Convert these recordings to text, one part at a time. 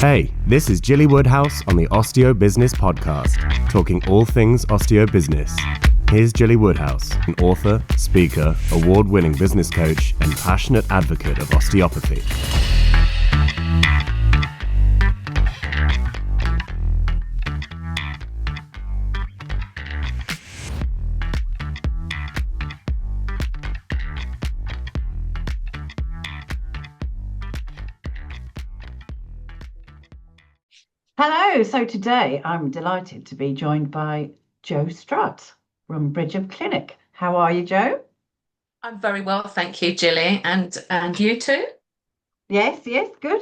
Hey, this is Gilly Woodhouse on the Osteo Business Podcast, talking all things osteo business. Here's Gilly Woodhouse, an author, speaker, award-winning business coach, and passionate advocate of osteopathy. Hello, so today I'm delighted to be joined by Jo Strutt from Bridge of Clinic. How are you, Jo? I'm very well, thank you, Gilly, and you too? Yes, good.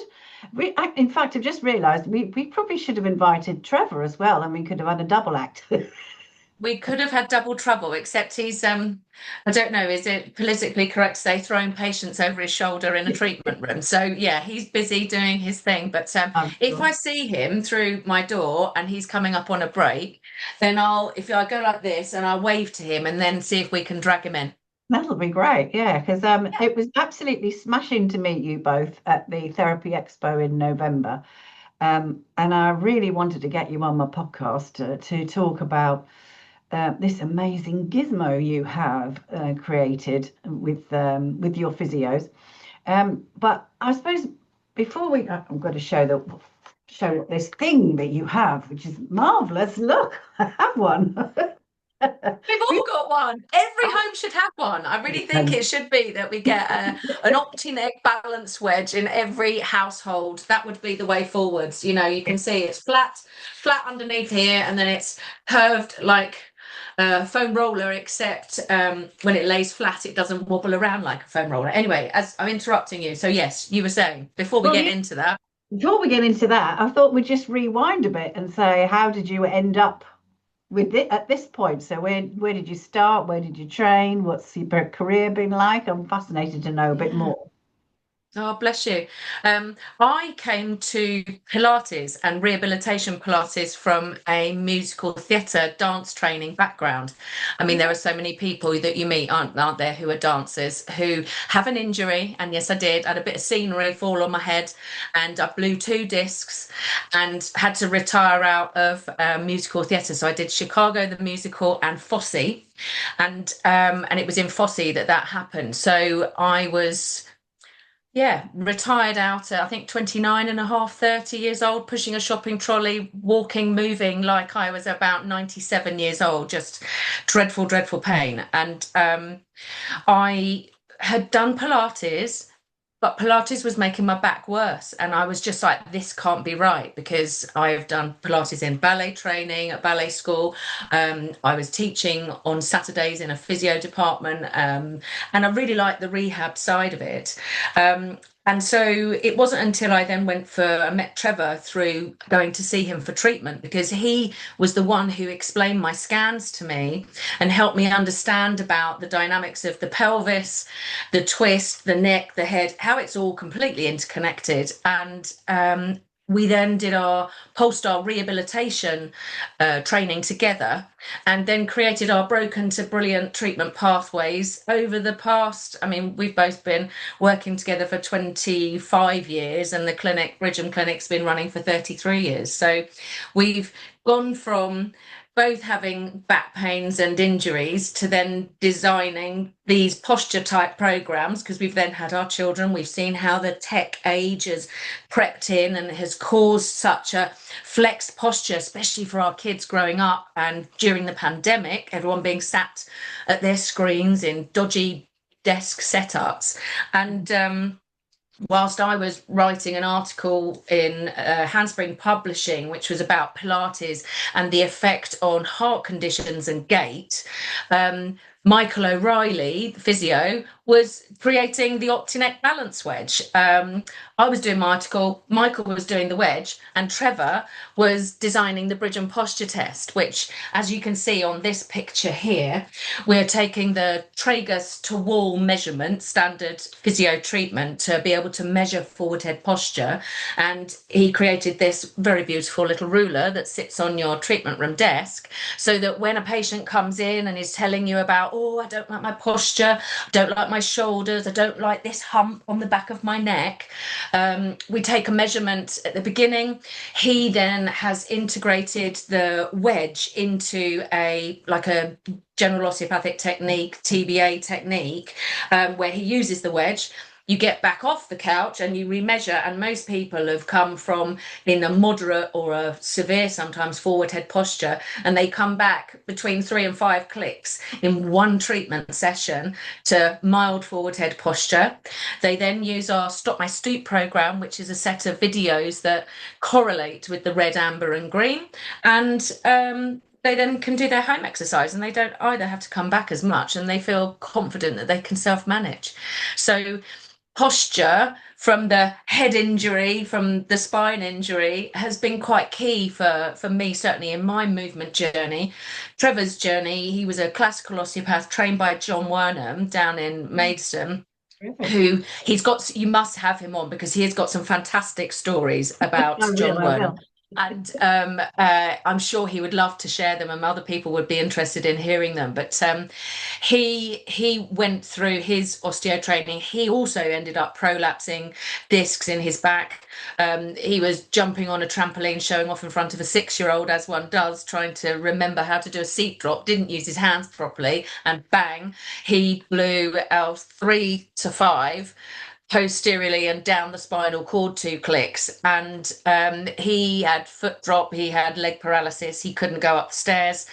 In fact, I've just realised we probably should have invited Trevor as well, and we could have had a double act. We could have had double trouble, except he's I don't know, is it politically correct to say throwing patients over his shoulder in a treatment room? So yeah, he's busy doing his thing. But I'm if sure. I see him through my door and he's coming up on a break, then if I go like this and I'll wave to him and then see if we can drag him in. That'll be great, yeah, because it was absolutely smashing to meet you both at the Therapy Expo in November. And I really wanted to get you on my podcast to talk about this amazing gizmo you have created with your physios. But I suppose before I'm going to show this thing that you have, which is marvelous. Look, I have one. We've all got one. Every home should have one. I really think it should be that we get an Optineck balance wedge in every household. That would be the way forwards. You know, you can see it's flat underneath here, and then it's curved like a foam roller, except when it lays flat, it doesn't wobble around like a foam roller. Anyway, as I'm interrupting you, so yes, you were saying before we get into that. Before we get into that, I thought we'd just rewind a bit and say, how did you end up with it at this point? So where did you start? Where did you train? What's your career been like? I'm fascinated to know a bit more. Oh, bless you. I came to Pilates and rehabilitation Pilates from a musical theatre dance training background. I mean, there are so many people that you meet, aren't there, who are dancers who have an injury. And yes, I did. I had a bit of scenery fall on my head and I blew 2 discs and had to retire out of musical theatre. So I did Chicago the musical and Fosse. And it was in Fosse that happened. So I was retired out at, I think, 29 and a half, 30 years old, pushing a shopping trolley, walking, moving like I was about 97 years old, just dreadful, dreadful pain. And I had done Pilates, but Pilates was making my back worse. And I was just like, this can't be right, because I've done Pilates in ballet training at ballet school. I was teaching on Saturdays in a physio department. And I really liked the rehab side of it. And so it wasn't until I then I met Trevor through going to see him for treatment, because he was the one who explained my scans to me and helped me understand about the dynamics of the pelvis, the twist, the neck, the head, how it's all completely interconnected. And we then did our Polestar rehabilitation training together, and then created our Broken to Brilliant treatment pathways over the past. I mean, we've both been working together for 25 years, and the clinic, Bridge Clinic's been running for 33 years. So we've gone from both having back pains and injuries to then designing these posture type programs, because we've then had our children. We've seen how the tech age has crept in and has caused such a flexed posture, especially for our kids growing up. And during the pandemic, everyone being sat at their screens in dodgy desk setups. And whilst I was writing an article in Handspring Publishing, which was about Pilates and the effect on heart conditions and gait, Michael O'Reilly, the physio, was creating the Optineck balance wedge. I was doing my article, Michael was doing the wedge, and Trevor was designing the bridge and posture test, which, as you can see on this picture here, we're taking the tragus to wall measurement, standard physio treatment, to be able to measure forward head posture. And he created this very beautiful little ruler that sits on your treatment room desk, so that when a patient comes in and is telling you about oh, I don't like my posture, I don't like my shoulders, I don't like this hump on the back of my neck. We take a measurement at the beginning. He then has integrated the wedge into a general osteopathic technique, TBA technique, where he uses the wedge. You get back off the couch and you remeasure, and most people have come from in a moderate or a severe, sometimes forward head posture, and they come back between 3 and 5 clicks in one treatment session to mild forward head posture. They then use our Stop My Stoop program, which is a set of videos that correlate with the red, amber and green, and they then can do their home exercise, and they don't either have to come back as much, and they feel confident that they can self-manage. So posture from the head injury, from the spine injury, has been quite key for me, certainly in my movement journey. Trevor's journey, he was a classical osteopath trained by John Wernham down in Maidstone. Who you must have him on, because he has got some fantastic stories about John Wernham. And I'm sure he would love to share them, and other people would be interested in hearing them. But he went through his osteo training. He also ended up prolapsing discs in his back. He was jumping on a trampoline, showing off in front of a 6-year-old, as one does, trying to remember how to do a seat drop, didn't use his hands properly, and bang, he blew out 3 to 5 posteriorly and down the spinal cord 2 clicks. And he had foot drop, he had leg paralysis, he couldn't go upstairs,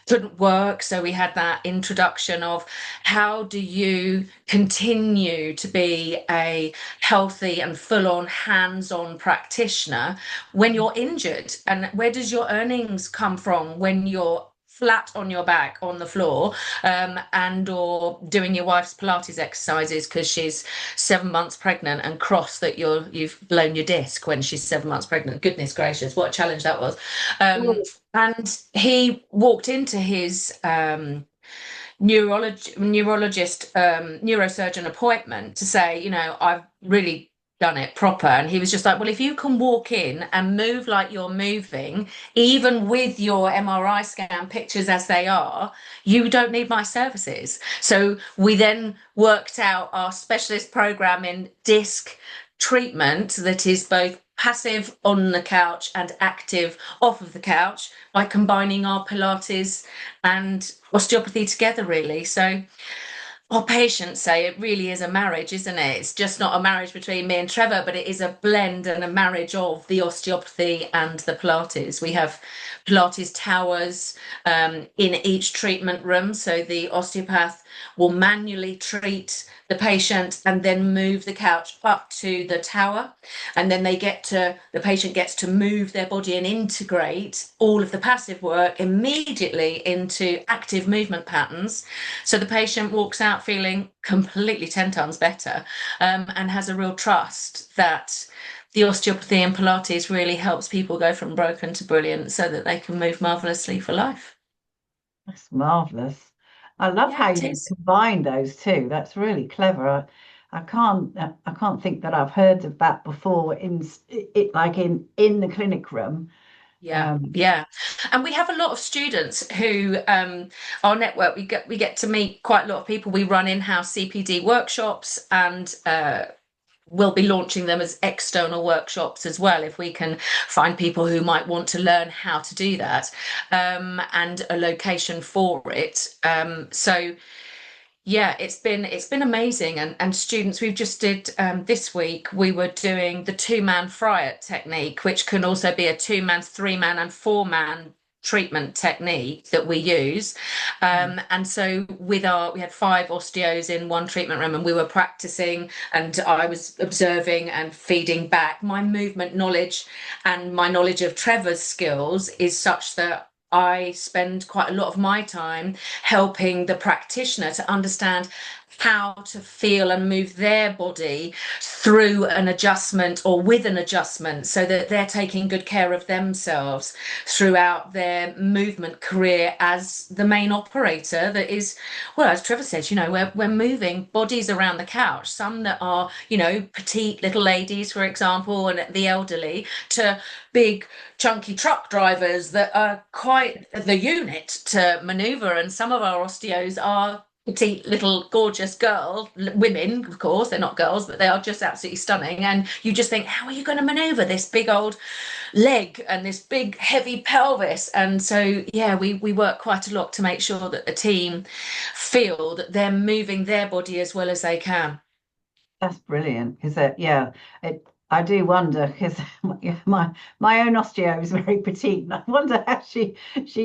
couldn't work. So we had that introduction of how do you continue to be a healthy and full-on hands-on practitioner when you're injured, and where does your earnings come from when you're flat on your back on the floor, and or doing your wife's Pilates exercises because she's 7 months pregnant, and cross that you've blown your disc when she's 7 months pregnant. Goodness gracious, what a challenge that was. And he walked into his neurosurgeon appointment to say, I've really done it proper, and he was just like, well, if you can walk in and move like you're moving, even with your MRI scan pictures as they are, you don't need my services. So we then worked out our specialist program in disc treatment that is both passive on the couch and active off of the couch, by combining our Pilates and osteopathy together, really. So our patients say it really is a marriage, isn't it? It's just not a marriage between me and Trevor, but it is a blend and a marriage of the osteopathy and the Pilates. We have Pilates towers in each treatment room. So the osteopath will manually treat the patient and then move the couch up to the tower. And then the patient gets to move their body and integrate all of the passive work immediately into active movement patterns. So the patient walks out feeling completely 10 times better, and has a real trust that the osteopathy and Pilates really helps people go from broken to brilliant, so that they can move marvelously for life. That's marvelous. I love how you combine those two. That's really clever. I can't think that I've heard of that before in the clinic room. Yeah. And we have a lot of students who, our network, we get to meet quite a lot of people. We run in-house CPD workshops, and we'll be launching them as external workshops as well, if we can find people who might want to learn how to do that, and a location for it. So yeah, it's been amazing. And students, we've just did this week, we were doing the 2-man Friar technique, which can also be a 2-man, 3-man and 4-man treatment technique that we use. And so we had 5 osteos in one treatment room, and we were practicing, and I was observing and feeding back. My movement knowledge and my knowledge of Trevor's skills is such that I spend quite a lot of my time helping the practitioner to understand how to feel and move their body through an adjustment or with an adjustment, so that they're taking good care of themselves throughout their movement career as the main operator. That is, well, as Trevor says, we're moving bodies around the couch, some that are, petite little ladies, for example, and the elderly, to big chunky truck drivers that are quite the unit to maneuver. And some of our osteos are petite little gorgeous women, of course, they're not girls, but they are just absolutely stunning. And you just think, how are you going to maneuver this big old leg and this big heavy pelvis? And so, yeah, we work quite a lot to make sure that the team feel that they're moving their body as well as they can. That's brilliant. Because I do wonder because my own osteo is very petite, and I wonder how she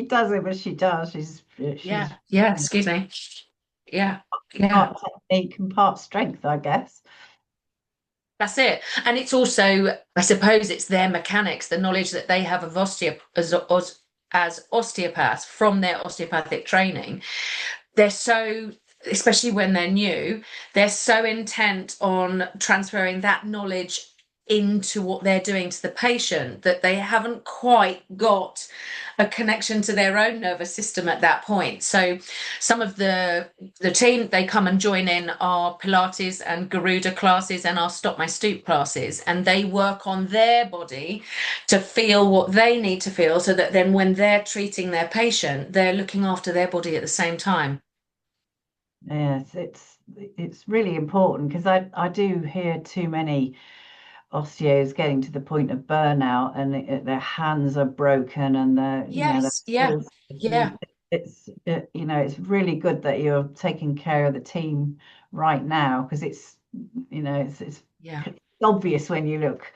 does it, but she does. She's Yeah, excuse me. Yeah, yeah. part technique and part strength, I guess. That's it. And it's also, I suppose, it's their mechanics, the knowledge that they have of as osteopaths from their osteopathic training. They're so, especially when they're new, they're so intent on transferring that knowledge into what they're doing to the patient that they haven't quite got a connection to their own nervous system at that point. So some of the team, they come and join in our Pilates and Garuda classes and our Stop My Stoop classes, and they work on their body to feel what they need to feel, so that then when they're treating their patient, they're looking after their body at the same time. Yes, it's really important because I do hear too many osteos getting to the point of burnout, and their hands are broken, and Yes, yeah, yeah, it's really good that you're taking care of the team right now, because it's yeah. obvious when you look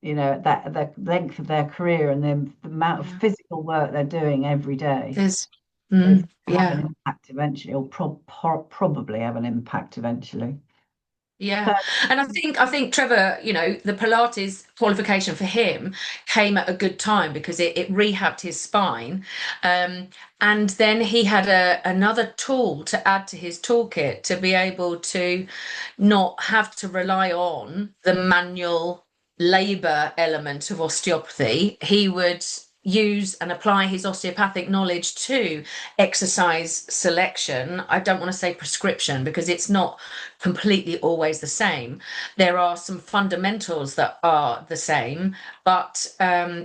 at the length of their career and the amount of physical work they're doing every day. There's, It's have yeah. an impact eventually, or probably have an impact eventually. Yeah, and I think Trevor, the Pilates qualification for him came at a good time because it rehabbed his spine, and then he had another tool to add to his toolkit to be able to not have to rely on the manual labour element of osteopathy. He would use and apply his osteopathic knowledge to exercise selection. I don't want to say prescription because it's not completely always the same. There are some fundamentals that are the same, but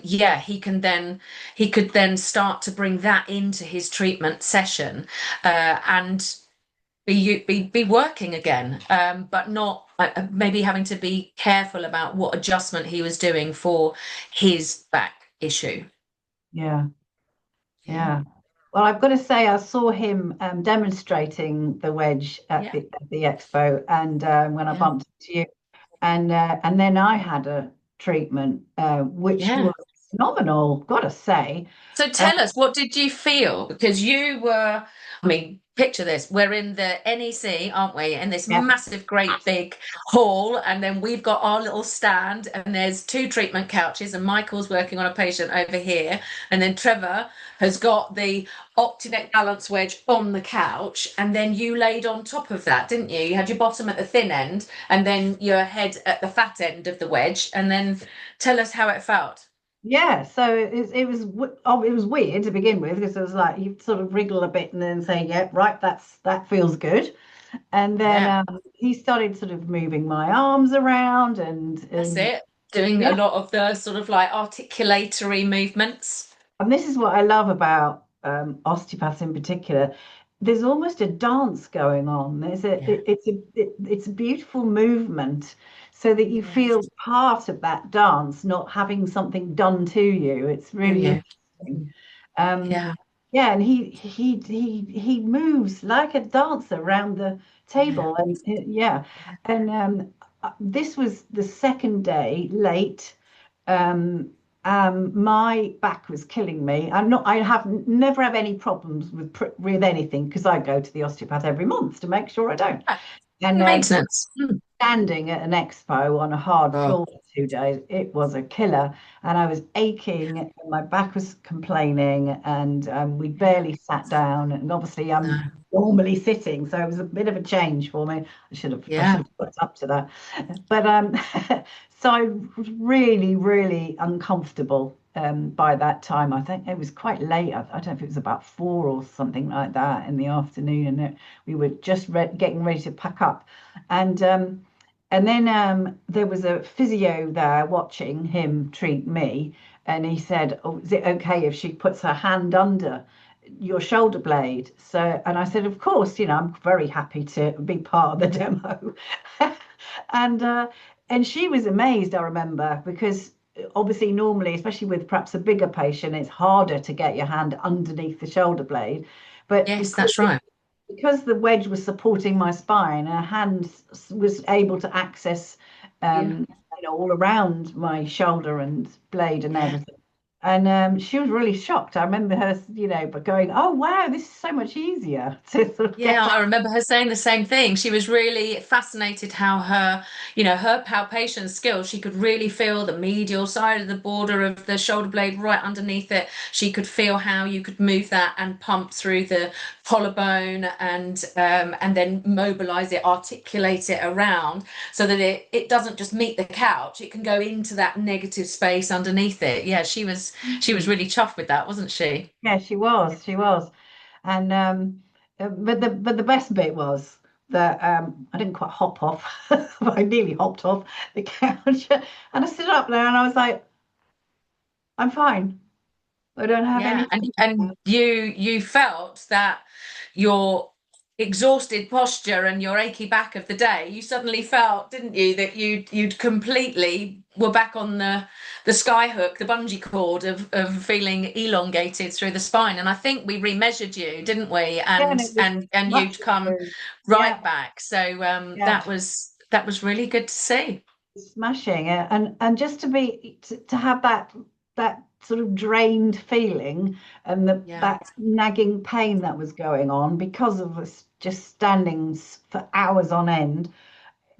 he could then start to bring that into his treatment session, and be working again, but not maybe having to be careful about what adjustment he was doing for his back issue. Yeah. Well, I've got to say, I saw him demonstrating the wedge at the expo, and when I bumped into you, and then I had a treatment which was phenomenal, got to say. So tell us, what did you feel? Because you were, I mean, picture this, we're in the NEC, aren't we? In this massive, great big hall, and then we've got our little stand, and there's 2 treatment couches, and Michael's working on a patient over here, and then Trevor has got the Optineck balance wedge on the couch, and then you laid on top of that, didn't you? You had your bottom at the thin end, and then your head at the fat end of the wedge, and then tell us how it felt. Yeah, so it was weird to begin with, because it was like you sort of wriggle a bit and then say, yeah, right, that feels good. And then he started sort of moving my arms around, and that's it, doing a lot of the sort of like articulatory movements. And this is what I love about osteopaths in particular. There's almost a dance going on. It's a beautiful movement, so that you feel part of that dance, not having something done to you. It's really interesting. And he moves like a dancer around the table, and this was the second day late. My back was killing me. Never have any problems with anything, because I go to the osteopath every month to make sure I don't. And maintenance. Standing at an expo on a hard floor for 2 days, it was a killer, and I was aching, and my back was complaining, and we barely sat down, and obviously I'm normally sitting, so it was a bit of a change for me. I should have put up to that, but so I was really, really uncomfortable by that time. I think it was quite late. I don't know if it was about 4 or something like that in the afternoon, and we were just getting ready to pack up, and then there was a physio there watching him treat me, and he said, "Oh, is it okay if she puts her hand under your shoulder blade. So, and I said, of course, I'm very happy to be part of the demo. and and she was amazed, I remember, because obviously normally, especially with perhaps a bigger patient, it's harder to get your hand underneath the shoulder blade. But Yes, that's right. because the wedge was supporting my spine, her hand was able to access Yeah. all around my shoulder and blade and Yeah. everything. And she was really shocked. I remember her, but going, "Oh wow, this is so much easier to sort of Yeah, get I up." remember her saying the same thing. She was really fascinated how her palpation skills, she could really feel the medial side of the border of the shoulder blade right underneath it. She could feel how you could move that and pump through the collarbone and then mobilize it, articulate it around so that it doesn't just meet the couch. It can go into that negative space underneath it. Yeah, she was really chuffed with that, wasn't she? Yeah, she was. And but the best bit was that I didn't quite hop off. I nearly hopped off the couch, and I stood up there and I was like, "I'm fine. I don't have Yeah, any." and you felt that your exhausted posture and your achy back of the day, you suddenly felt, didn't you, that you'd completely were back on the sky hook, the bungee cord of feeling elongated through the spine. And I think we remeasured you, didn't we? Yeah, and And it was and much you'd come improved. Yeah, right back. So yeah, that was really good to see. smashing it, and just to have that sort of drained feeling and Yeah. that nagging pain that was going on because of us just standing for hours on end.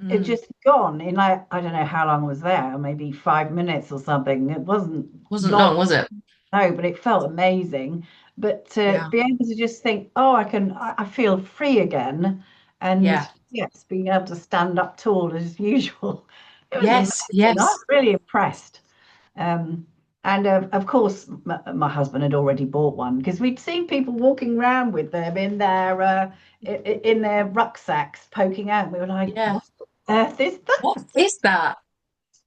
It Mm. just gone in, like, I don't know how long I was there, maybe 5 minutes or something. It wasn't Wasn't long, long, was it? no, but it felt amazing. But to Yeah. be able to just think, oh, I feel free again, and Yeah. yes, being able to stand up tall as usual, it was Yes, amazing. I was yes. really impressed. Um, and of course, my husband had already bought one because we'd seen people walking around with them in their rucksacks poking out. We were like, Yeah. "What on earth is What is that?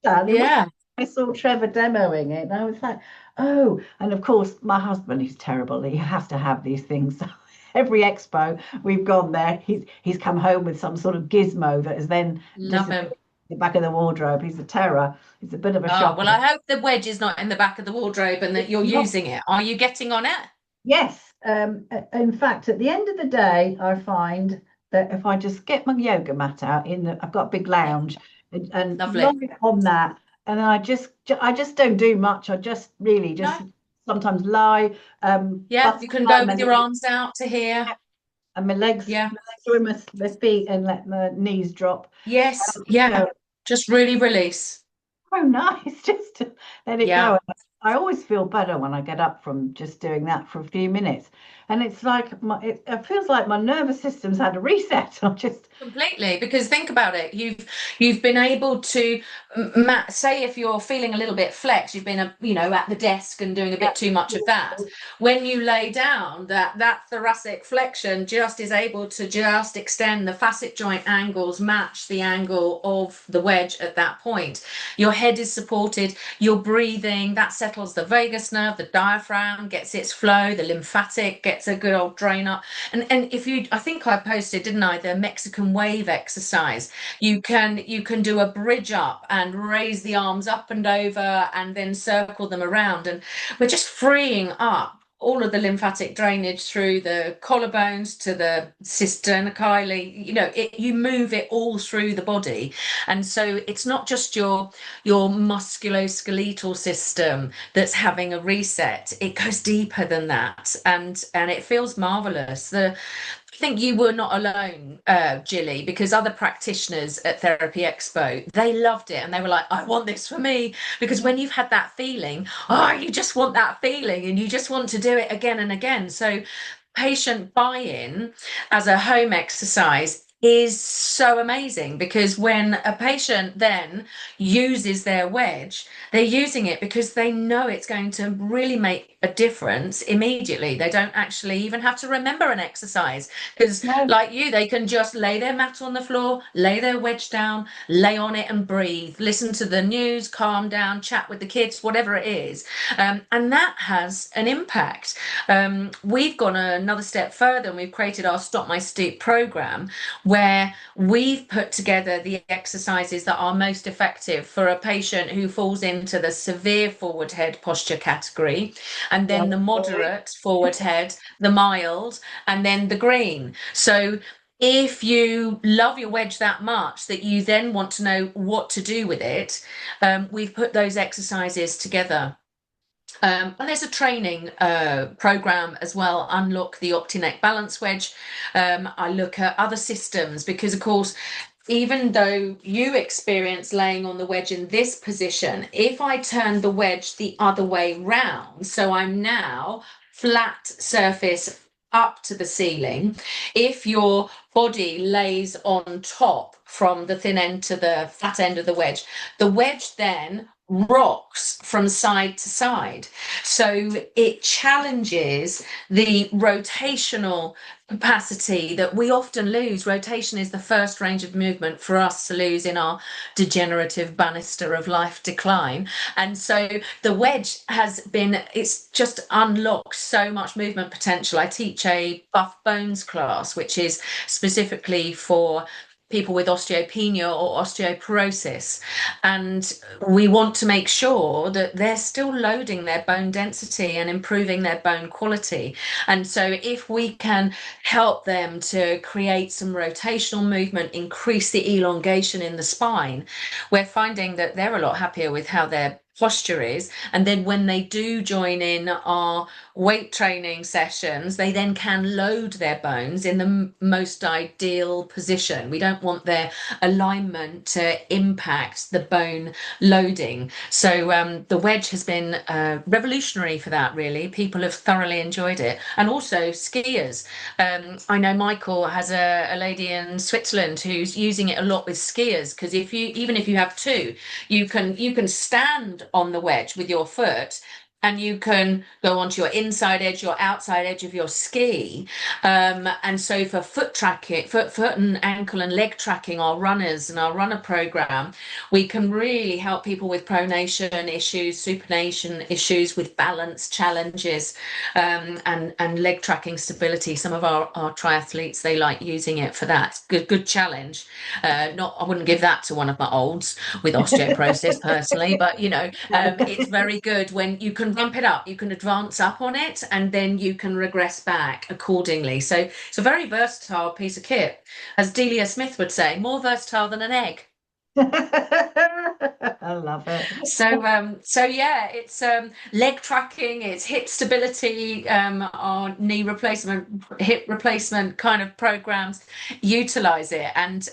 that?" And Yeah. I saw Trevor demoing it, and I was like, "Oh!" And of course, my husband, who's terrible, he has to have these things. So every expo we've gone there, he's come home with some sort of gizmo that has then Love disappeared him. in the back of the wardrobe. He's a terror. He's a bit of a Oh, well, shocker. I hope the wedge is not in the back of the wardrobe and that It's you're not. using it. Are you getting on it? Yes. In fact, at the end of the day, I find that if I just get my yoga mat out I've got a big Yeah. lounge and lie Lovely. on that, and then I just don't do much. I just really No? just sometimes lie, Yeah, you can butterfly go my with your legs arms out to here. and my legs, Yeah. my legs are in my feet and let my knees drop. Yes. Yeah. So Just really release. so nice just to let it Yeah. go. I always feel better when I get up from just doing that for a few minutes. And it's like it feels like my nervous system's had a reset. I'm just, Completely, because think about it. You've been able to say if you're feeling a little bit flex, you've been at the desk and doing a yeah, bit too much of that. When you lay down, that thoracic flexion just is able to just extend the facet joint angles, match the angle of the wedge at that point. Your head is supported, you're breathing, that settles the vagus nerve, the diaphragm gets its flow, the lymphatic gets a good old drain up. And if you, I think I posted, didn't I, the Mexican wave exercise. You can do a bridge up and raise the arms up and over and then circle them around. And we're just freeing up all of the lymphatic drainage through the collarbones to the cisterna you move it all through the body. And so it's not just your musculoskeletal system that's having a reset. It goes deeper than that, and it feels marvelous. I think you were not alone, Gilly, because other practitioners at Therapy Expo, they loved it and they were like, I want this for me. Because when you've had that feeling, you just want that feeling and you just want to do it again and again. So patient buy-in as a home exercise is so amazing, because when a patient then uses their wedge, they're using it because they know it's going to really make a difference immediately. They don't actually even have to remember an exercise, because No. like you, they can just lay their mat on the floor, lay their wedge down, lay on it and breathe, listen to the news, calm down, chat with the kids, whatever it is. And that has an impact. We've gone another step further, and we've created our Stop My Stoop program, where we've put together the exercises that are most effective for a patient who falls into the severe forward head posture category, and then the moderate forward head, the mild, and then the green. So if you love your wedge that much that you then want to know what to do with it, we've put those exercises together. And there's a training program as well, Unlock the Optineck Balance Wedge. I look at other systems, because of course, even though you experience laying on the wedge in this position, if I turn the wedge the other way round, so I'm now flat surface up to the ceiling, if your body lays on top from the thin end to the flat end of the wedge then rocks from side to side. So it challenges the rotational capacity that we often lose. Rotation is the first range of movement for us to lose in our degenerative banister of life decline. And so the wedge it's just unlocked so much movement potential. I teach a buff bones class, which is specifically for people with osteopenia or osteoporosis, and we want to make sure that they're still loading their bone density and improving their bone quality. And so if we can help them to create some rotational movement, increase the elongation in the spine, we're finding that they're a lot happier with how their posture is. And then when they do join in our weight training sessions, they then can load their bones in the most ideal position. We don't want their alignment to impact the bone loading. So the wedge has been revolutionary for that, really. People have thoroughly enjoyed it. And also skiers. I know Michael has a lady in Switzerland who's using it a lot with skiers, because even if you have two, you can stand on the wedge with your foot, and you can go onto your inside edge, your outside edge of your ski. And so for foot tracking, foot and ankle and leg tracking, our runners and our runner program, we can really help people with pronation issues, supination issues, with balance challenges, and leg tracking stability. Some of our triathletes, they like using it for that. Good challenge. I wouldn't give that to one of my olds with osteoporosis personally, but it's very good when you can ramp it up, you can advance up on it, and then you can regress back accordingly. So it's a very versatile piece of kit, as Delia Smith would say, more versatile than an egg. I love it. So yeah, it's leg tracking, it's hip stability, our knee replacement, hip replacement kind of programs utilize it. And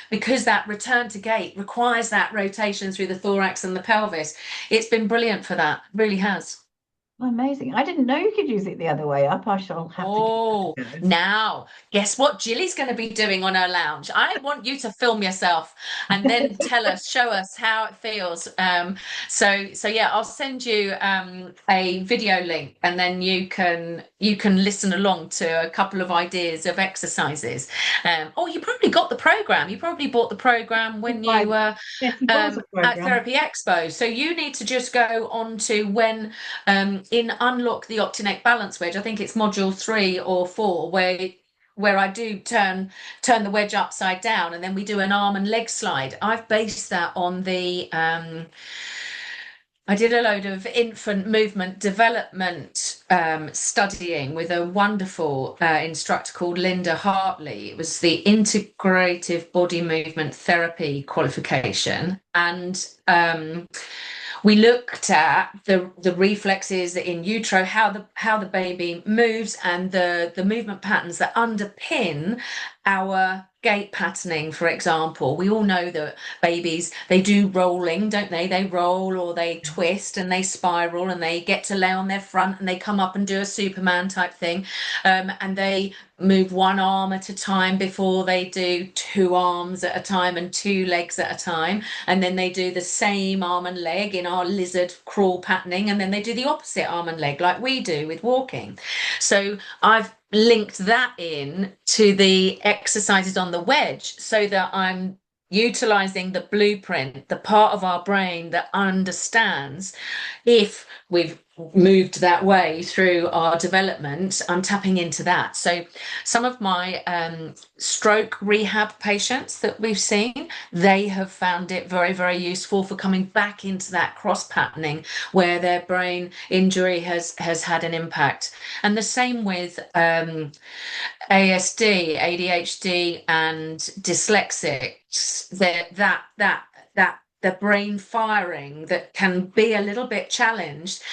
because that return to gait requires that rotation through the thorax and the pelvis, it's been brilliant for that, really has. Amazing. I didn't know you could use it the other way up. I shall have to give it a go. Now, guess what Gilly's going to be doing on her lounge? I want you to film yourself and then show us how it feels. So yeah, I'll send you a video link, and then you can listen along to a couple of ideas of exercises. You probably got the program. You probably bought the program when you were at Therapy Expo. So you need to just go on to when in Unlock the Optineck Balance Wedge, I think it's module 3 or 4, where I do turn the wedge upside down, and then we do an arm and leg slide. I've based that on the I did a load of infant movement development studying with a wonderful instructor called Linda Hartley. It was the Integrative Body Movement Therapy qualification, and we looked at the reflexes in utero, how the baby moves, and the movement patterns that underpin our gait patterning, for example. We all know that babies, they do rolling, don't they? They roll or they twist and they spiral and they get to lay on their front and they come up and do a Superman type thing. And they move one arm at a time before they do two arms at a time and two legs at a time. And then they do the same arm and leg in our lizard crawl patterning. And then they do the opposite arm and leg like we do with walking. So I've linked that in to the exercises on the wedge so that I'm utilizing the blueprint, the part of our brain that understands if we've moved that way through our development. I'm tapping into that. So some of my stroke rehab patients that we've seen, they have found it very, very useful for coming back into that cross patterning where their brain injury has had an impact. And the same with ASD, ADHD, and dyslexics. That the brain firing that can be a little bit challenged,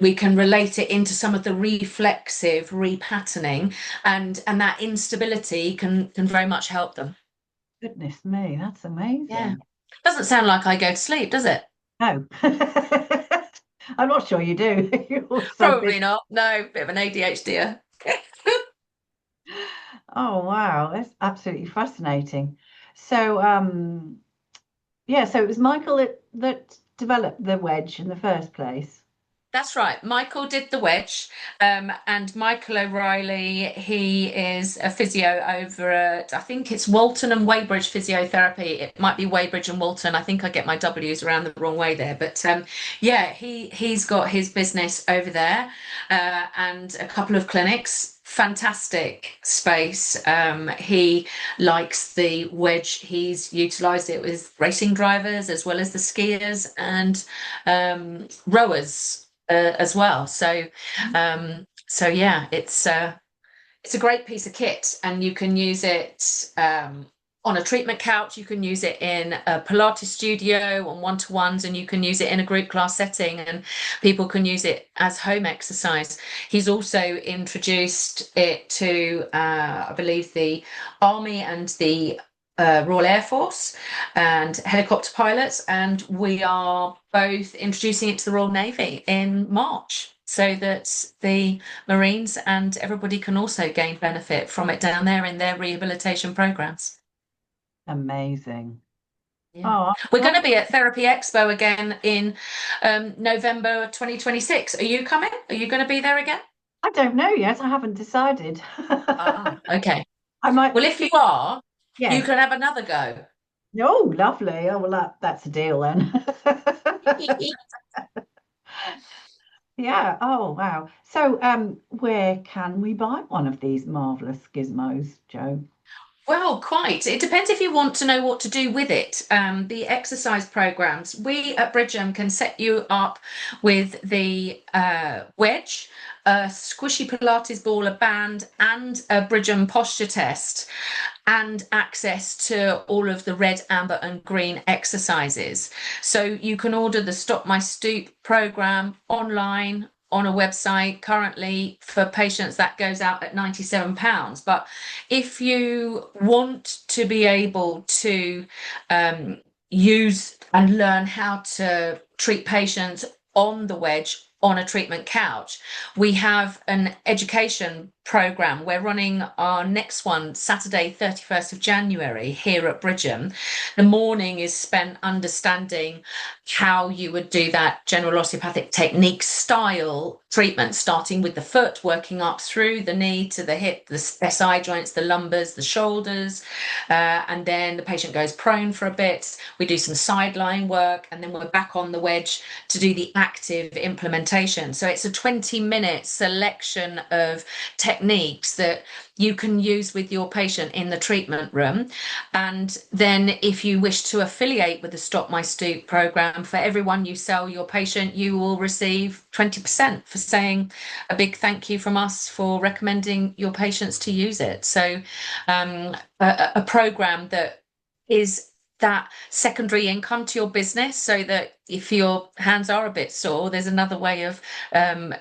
we can relate it into some of the reflexive repatterning, and that instability can very much help them. Goodness me, that's amazing. Yeah. Doesn't sound like I go to sleep, does it? No. I'm not sure you do. Probably not. No, bit of an ADHD. Oh, wow. That's absolutely fascinating. So, yeah, so it was Michael that developed the wedge in the first place. That's right. Michael did the wedge, and Michael O'Reilly, he is a physio over at, I think it's Walton and Weybridge Physiotherapy. It might be Weybridge and Walton. I think I get my W's around the wrong way there. But yeah, he's got his business over there and a couple of clinics. Fantastic space. He likes the wedge. He's utilized it with racing drivers as well as the skiers and rowers as well. So yeah, it's a great piece of kit, and you can use it on a treatment couch. You can use it in a Pilates studio on one-to-ones, and you can use it in a group class setting, and people can use it as home exercise. He's also introduced it to, I believe, the Army and the Royal Air Force and helicopter pilots, and we are both introducing it to the Royal Navy in March, so that the Marines and everybody can also gain benefit from it down there in their rehabilitation programs. Amazing. Yeah. We're going to be at Therapy Expo again in November 2026. Are you coming? Are you going to be there again? I don't know yet. I haven't decided. Okay. I might. Well, if you are, yeah, you can have another go. Oh, lovely. Oh, well, that's a deal then. Yeah. Oh, wow. So, where can we buy one of these marvelous gizmos, Jo? Well, quite. It depends if you want to know what to do with it. The exercise programs, we at Bridgham can set you up with the wedge, a squishy Pilates ball, a band, and a Bridgham posture test, and access to all of the red, amber, and green exercises. So you can order the Stop My Stoop program online on a website. Currently for patients that goes out at £97, but if you want to be able to use and learn how to treat patients on the wedge on a treatment couch, we have an education program. We're running our next one Saturday 31st of January here at Bridgham. The morning is spent understanding how you would do that general osteopathic technique style treatment, starting with the foot, working up through the knee to the hip, the SI joints, the lumbars, the shoulders, and then the patient goes prone for a bit. We do some side lying work, and then we're back on the wedge to do the active implementation. So it's a 20-minute selection of techniques that you can use with your patient in the treatment room. And then if you wish to affiliate with the Stop My Stoop program, for everyone you sell your patient, you will receive 20% for saying a big thank you from us for recommending your patients to use it. So a program that is that secondary income to your business, so that if your hands are a bit sore, there's another way of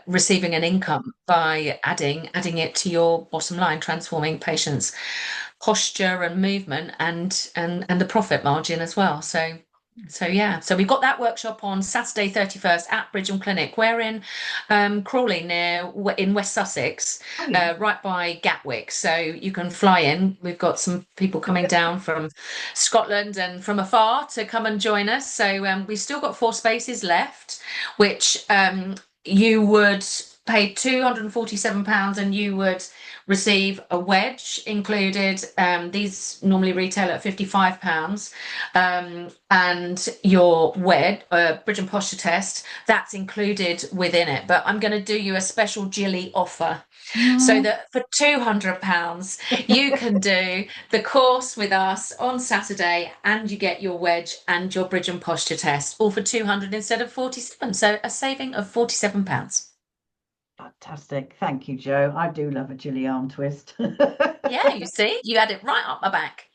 receiving an income by adding it to your bottom line, transforming patients' posture and movement and the profit margin as well. So yeah, so we've got that workshop on Saturday 31st at Bridgham Clinic. We're in Crawley in West Sussex, right by Gatwick. So you can fly in. We've got some people coming down from Scotland and from afar to come and join us. So we've still got 4 spaces left, which you would pay £247 and you would receive a wedge included. These normally retail at £55, and your wedge, bridge and posture test, that's included within it. But I'm going to do you a special Gilly offer, so that for £200 you can do the course with us on Saturday, and you get your wedge and your bridge and posture test, all for £200 instead of £47. So a saving of £47. Fantastic. Thank you, Jo. I do love a Gilly arm twist. Yeah, you see, you had it right up my back.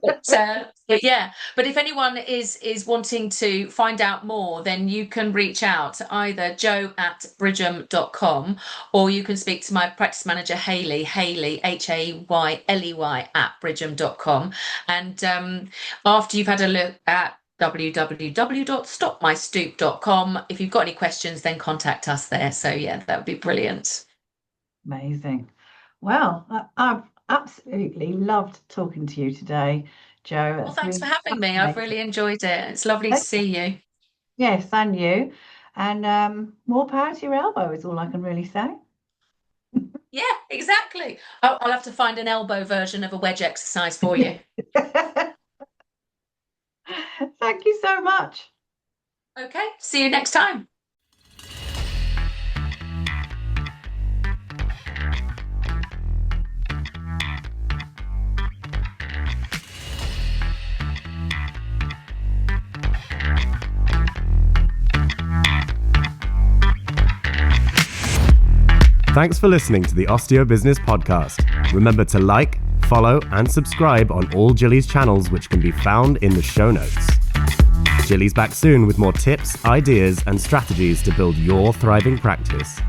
But yeah, but if anyone is wanting to find out more, then you can reach out to either jo@bridgham.com, or you can speak to my practice manager Hayley, Hayley @bridgham.com. And after you've had a look at www.stopmystoop.com, if you've got any questions, then contact us there. So yeah, that would be brilliant. Amazing. Well, I've absolutely loved talking to you today, Jo. Well, thanks for having me. I've really enjoyed it. It's lovely to see you. Yes, and you. And more power to your elbow is all I can really say. Yeah, exactly. I'll have to find an elbow version of a wedge exercise for you. Thank you so much. Okay, see you next time. Thanks for listening to the Osteo Business Podcast. Remember to like, follow, and subscribe on all Gilly's channels, which can be found in the show notes. Gilly's back soon with more tips, ideas, and strategies to build your thriving practice.